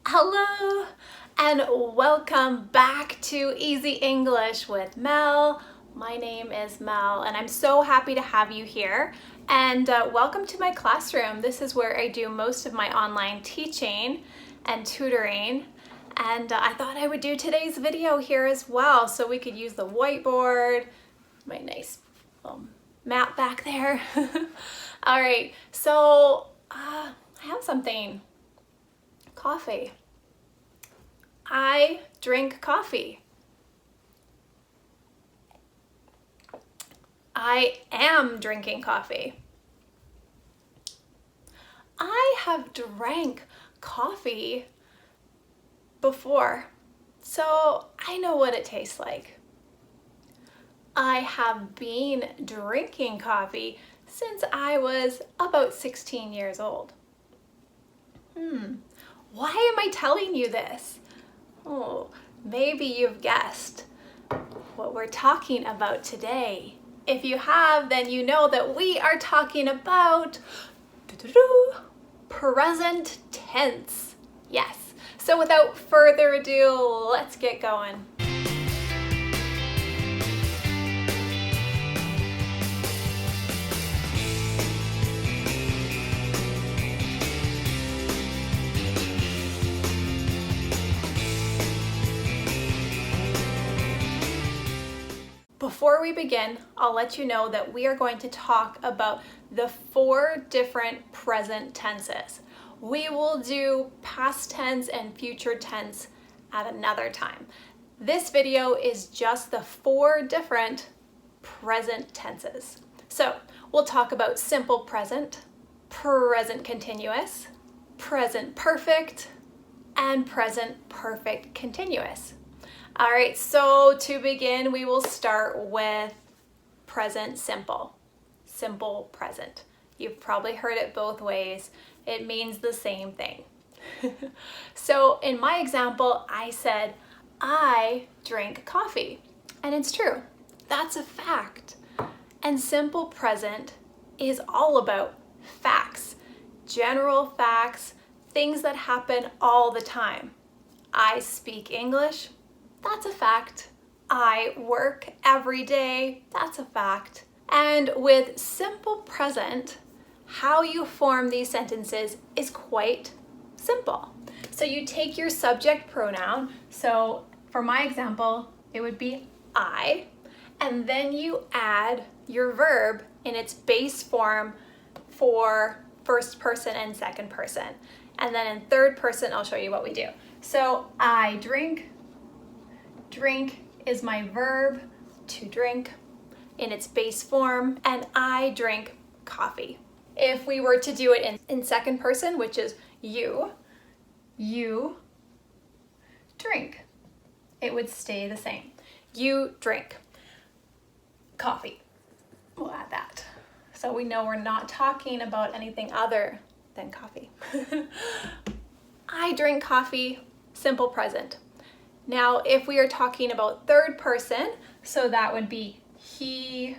Hello and welcome back to Easy English with Mel. My name is Mel and I'm so happy to have you here. And welcome to my classroom. This is where I do most of my online teaching and tutoring. And I thought I would do today's video here as well so we could use the whiteboard, my nice map back there. All right, so I have something. Coffee. I drink coffee. I am drinking coffee. I have drank coffee before, so I know what it tastes like. I have been drinking coffee since I was about 16 years old. Why am I telling you this? Oh, maybe you've guessed what we're talking about today. If you have, then you know that we are talking about present tense. Yes. So without further ado, let's get going. Before we begin, I'll let you know that we are going to talk about the 4 different present tenses. We will do past tense and future tense at another time. This video is just the 4 different present tenses. So we'll talk about simple present, present continuous, present perfect, and present perfect continuous. All right, so to begin, we will start with present simple, simple present. You've probably heard it both ways. It means the same thing. So in my example, I said, I drink coffee, and it's true. That's a fact. And simple present is all about facts, general facts, things that happen all the time. I speak English. That's a fact. I work every day. That's a fact. And with simple present, how you form these sentences is quite simple. So you take your subject pronoun. So for my example, it would be I, and then you add your verb in its base form for first person and second person. And then in third person, I'll show you what we do. So I drink. Drink is my verb, to drink, in its base form, and I drink coffee. If we were to do it in second person, which is you drink, it would stay the same. You drink coffee. We'll add that. So we know we're not talking about anything other than coffee. I drink coffee, simple present. Now, if we are talking about third person, so that would be he,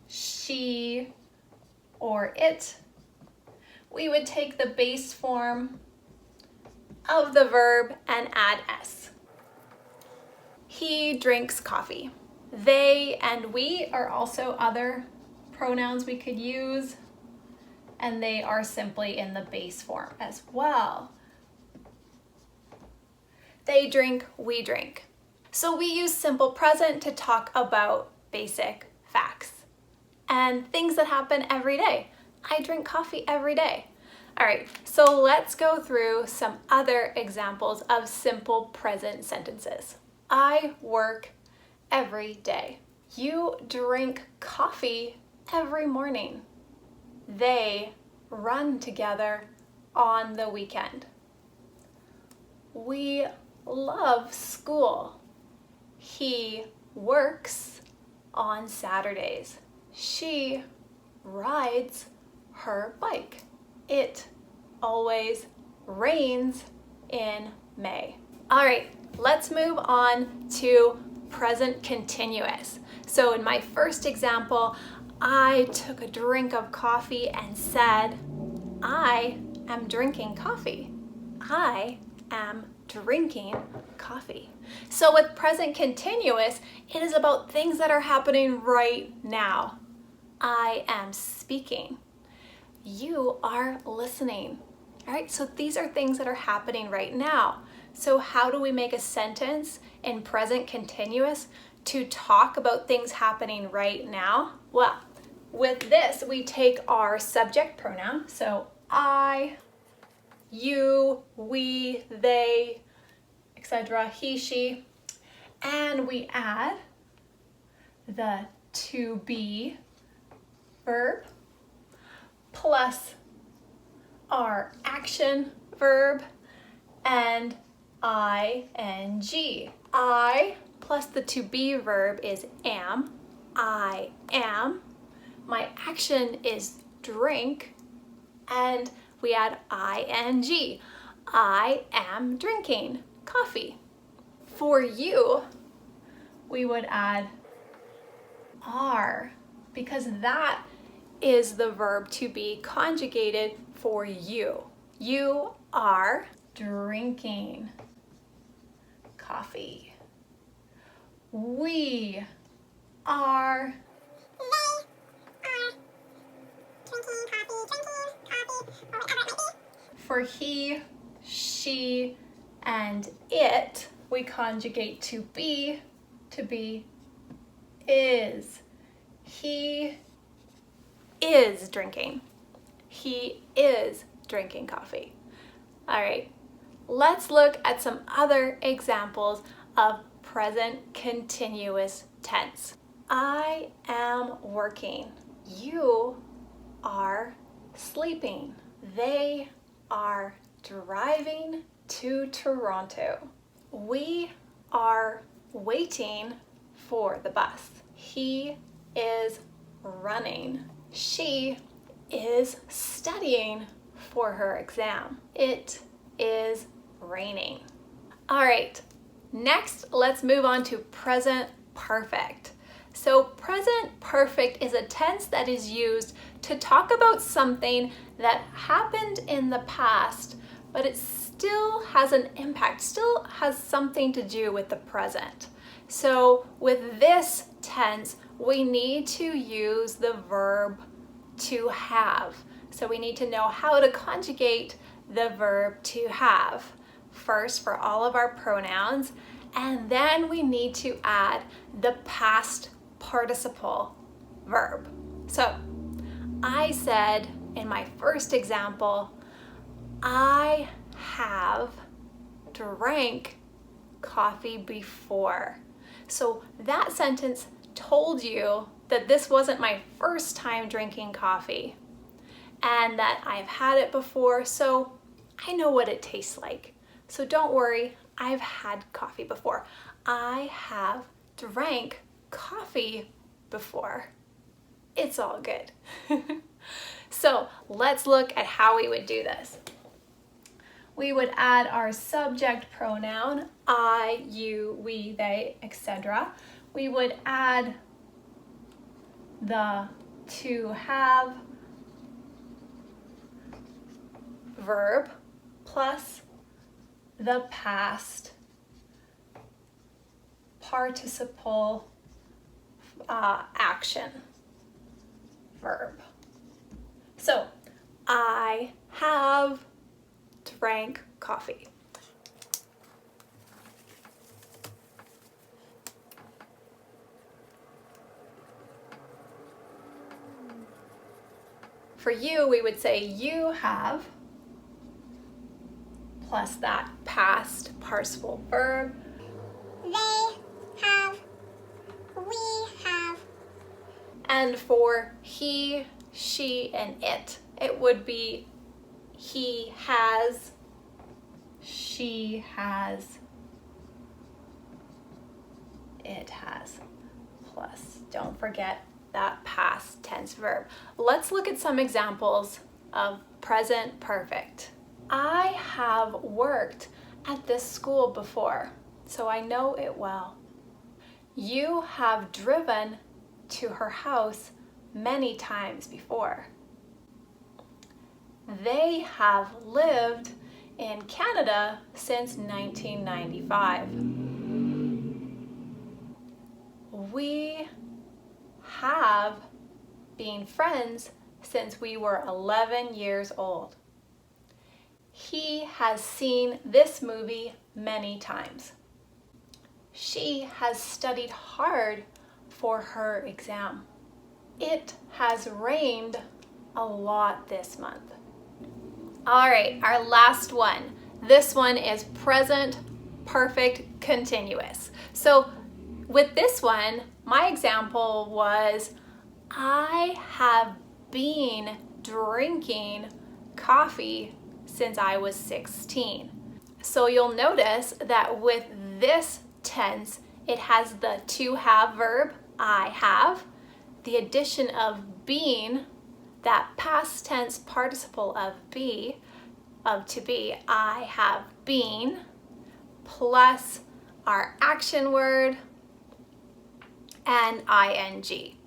she, or it, we would take the base form of the verb and add s. He drinks coffee. They and we are also other pronouns we could use, and they are simply in the base form as well. They drink, we drink. So we use simple present to talk about basic facts and things that happen every day. I drink coffee every day. All right, so let's go through some other examples of simple present sentences. I work every day. You drink coffee every morning. They run together on the weekend. We love school. He works on Saturdays. She rides her bike. It always rains in May. All right, let's move on to present continuous. So in my first example, I took a drink of coffee and said, I am drinking coffee. I am drinking coffee. So with present continuous, it is about things that are happening right now. I am speaking. You are listening. All right, so these are things that are happening right now. So how do we make a sentence in present continuous to talk about things happening right now? Well, with this, we take our subject pronoun, so I, you, we, they, etc., he, she, and we add the to be verb plus our action verb and ing. I plus the to be verb is am. I am. My action is drink, and we add ing. I am drinking coffee. For you, we would add are, because that is the verb to be conjugated for you. You are drinking coffee. We are for he, she, and it, we conjugate to be is. He is drinking. He is drinking coffee. All right, let's look at some other examples of present continuous tense. I am working. You are sleeping. They are driving to Toronto. We are waiting for the bus. He is running. She is studying for her exam. It is raining. All right, next let's move on to present perfect. So present perfect is a tense that is used to talk about something that happened in the past, but it still has an impact, still has something to do with the present. So with this tense, we need to use the verb to have. So we need to know how to conjugate the verb to have. First for all of our pronouns, and then we need to add the past participle verb. So I said in my first example, I have drank coffee before. So that sentence told you that this wasn't my first time drinking coffee and that I've had it before, so I know what it tastes like. So don't worry, I've had coffee before. I have drank coffee before. It's all good. So let's look at how we would do this. We would add our subject pronoun, I, you, we, they, etc. We would add the to have verb plus the past participle action verb. So, I have drank coffee. For you, we would say you have plus that past participle verb. They have. We have. And for he, she, and it would be he has, she has, it has. Plus, don't forget that past tense verb. Let's look at some examples of present perfect. I have worked at this school before, so I know it well. You have driven to her house many times before. They have lived in in Canada since 1995. We have been friends since we were 11 years old. He has seen this movie many times. She has studied hard for her exam. It has rained a lot this month. All right, our last one. This one is present perfect continuous. So with this one, my example was, I have been drinking coffee since I was 16. So you'll notice that with this tense, it has the to have verb, I have, the addition of being, that past tense participle of be, of to be, I have been, plus our action word and ing,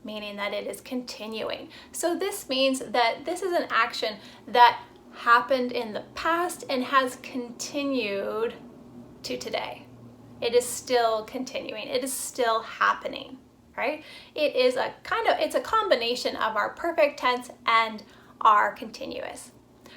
meaning that it is continuing. So this means that this is an action that happened in the past and has continued to today. It is still continuing. It is still happening, right? It is it's a combination of our perfect tense and our continuous.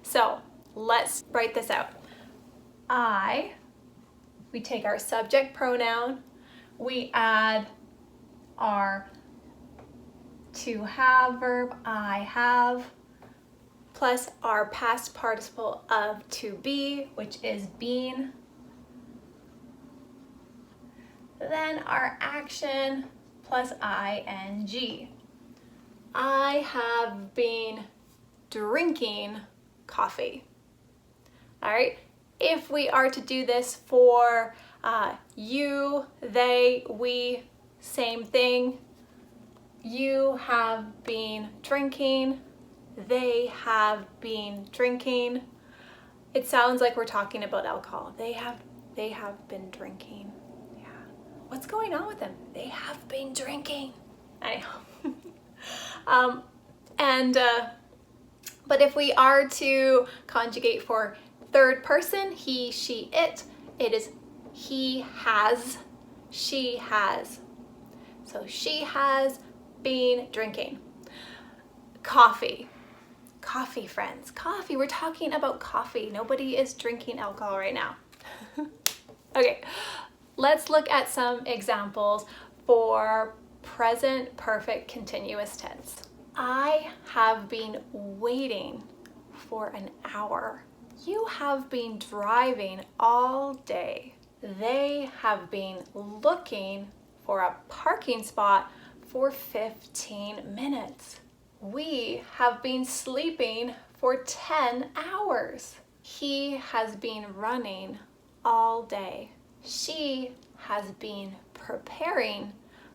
So let's write this out. We take our subject pronoun, we add our to have verb, I have, plus our past participle of to be, which is been. Then our action plus ing. I have been drinking coffee. All right, if we are to do this for you, they, we, same thing. You have been drinking, they have been drinking. It sounds like we're talking about alcohol. They have been drinking. Yeah. What's going on with them? They have been drinking. I know. But if we are to conjugate for third person, he, she, it is he has, she has. So she has been drinking coffee. Coffee, friends. Coffee. We're talking about coffee. Nobody is drinking alcohol right now. Okay, let's look at some examples for present perfect continuous tense. I have been waiting for an hour. You have been driving all day. They have been looking for a parking spot for 15 minutes. We have been sleeping for 10 hours. He has been running all day. She has been preparing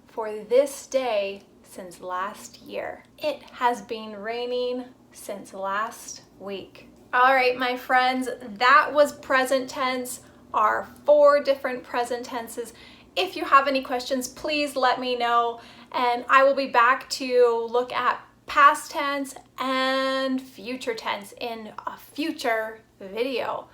for this day since last year. It has been raining since last week. All right, my friends, that was present tense, our 4 different present tenses. If you have any questions, please let me know, and I will be back to look at past tense and future tense in a future video.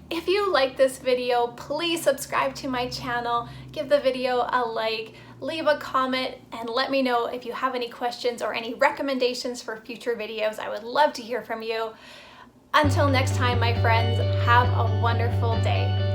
If you like this video, please subscribe to my channel, give the video a like, leave a comment, and let me know if you have any questions or any recommendations for future videos. I would love to hear from you. Until next time, my friends, have a wonderful day.